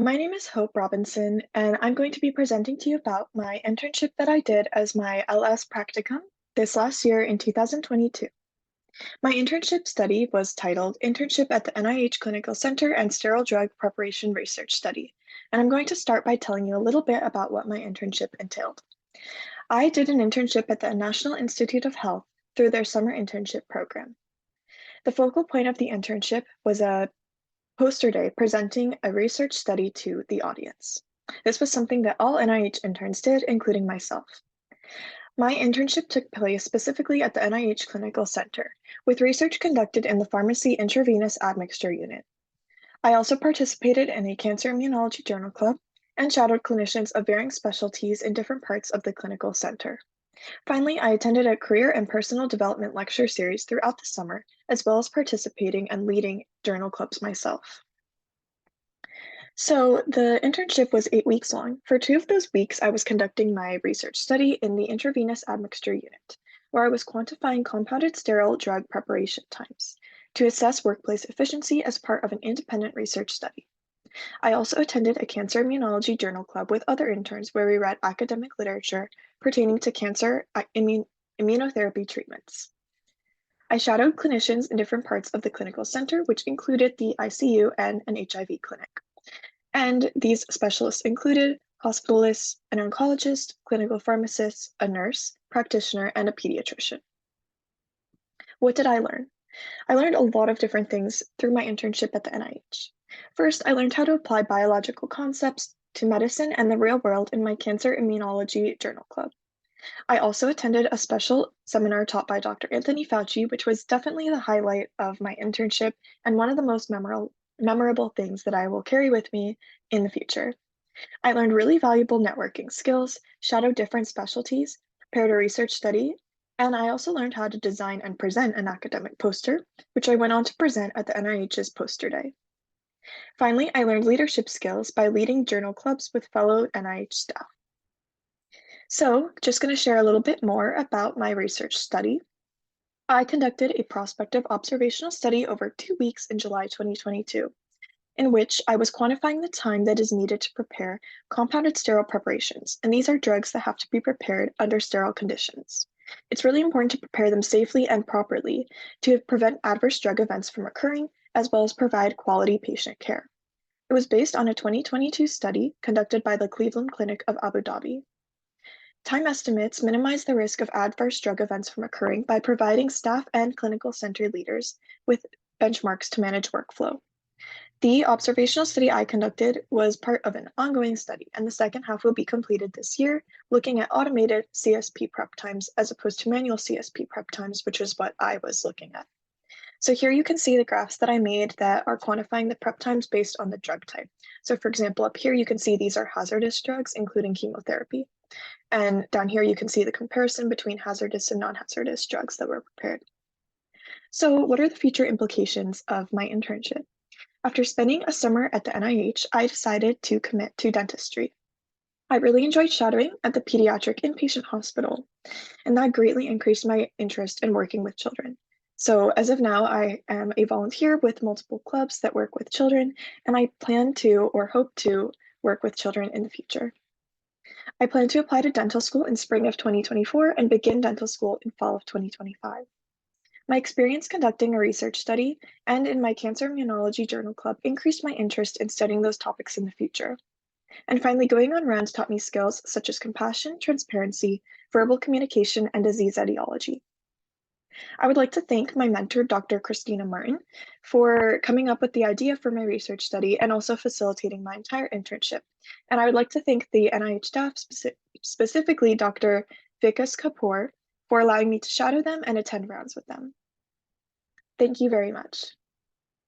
My name is Hope Robinson, and I'm going to be presenting to you about my internship that I did as my LS practicum this last year in 2022. My internship study was titled Internship at the NIH Clinical Center and Sterile Drug Preparation Research Study, and I'm going to start by telling you a little bit about what my internship entailed. I did an internship at the National Institute of Health through their summer internship program. The focal point of the internship was a poster day presenting a research study to the audience. This was something that all NIH interns did, including myself. My internship took place specifically at the NIH Clinical Center, with research conducted in the Pharmacy Intravenous Admixture Unit. I also participated in a Cancer Immunology Journal Club and shadowed clinicians of varying specialties in different parts of the clinical center. Finally, I attended a career and personal development lecture series throughout the summer, as well as participating and leading journal clubs myself. So the internship was 8 weeks long. For 2 of those weeks, I was conducting my research study in the intravenous admixture unit, where I was quantifying compounded sterile drug preparation times to assess workplace efficiency as part of an independent research study. I also attended a cancer immunology journal club with other interns where we read academic literature pertaining to cancer immunotherapy treatments. I shadowed clinicians in different parts of the clinical center, which included the ICU and an HIV clinic. And these specialists included hospitalists, an oncologist, clinical pharmacists, a nurse, practitioner, and a pediatrician. What did I learn? I learned a lot of different things through my internship at the NIH. First, I learned how to apply biological concepts to medicine and the real world in my Cancer Immunology Journal Club. I also attended a special seminar taught by Dr. Anthony Fauci, which was definitely the highlight of my internship and one of the most memorable things that I will carry with me in the future. I learned really valuable networking skills, shadowed different specialties, prepared a research study, and I also learned how to design and present an academic poster, which I went on to present at the NIH's Poster Day. Finally, I learned leadership skills by leading journal clubs with fellow NIH staff. So, just going to share a little bit more about my research study. I conducted a prospective observational study over 2 weeks in July 2022, in which I was quantifying the time that is needed to prepare compounded sterile preparations, and these are drugs that have to be prepared under sterile conditions. It's really important to prepare them safely and properly to prevent adverse drug events from occurring, as well as provide quality patient care. It was based on a 2022 study conducted by the Cleveland Clinic of Abu Dhabi. Time estimates minimize the risk of adverse drug events from occurring by providing staff and clinical center leaders with benchmarks to manage workflow. The observational study I conducted was part of an ongoing study, and the second half will be completed this year, looking at automated CSP prep times as opposed to manual CSP prep times, which is what I was looking at. So here you can see the graphs that I made that are quantifying the prep times based on the drug type. So for example, up here you can see these are hazardous drugs, including chemotherapy. And down here you can see the comparison between hazardous and non-hazardous drugs that were prepared. So what are the future implications of my internship? After spending a summer at the NIH, I decided to commit to dentistry. I really enjoyed shadowing at the pediatric inpatient hospital, and that greatly increased my interest in working with children. So as of now, I am a volunteer with multiple clubs that work with children, and I plan to or hope to work with children in the future. I plan to apply to dental school in spring of 2024 and begin dental school in fall of 2025. My experience conducting a research study and in my Cancer Immunology Journal Club increased my interest in studying those topics in the future. And finally, going on rounds taught me skills such as compassion, transparency, verbal communication, and disease etiology. I would like to thank my mentor, Dr. Christina Martin, for coming up with the idea for my research study and also facilitating my entire internship. And I would like to thank the NIH staff, specifically Dr. Vikas Kapoor, for allowing me to shadow them and attend rounds with them. Thank you very much.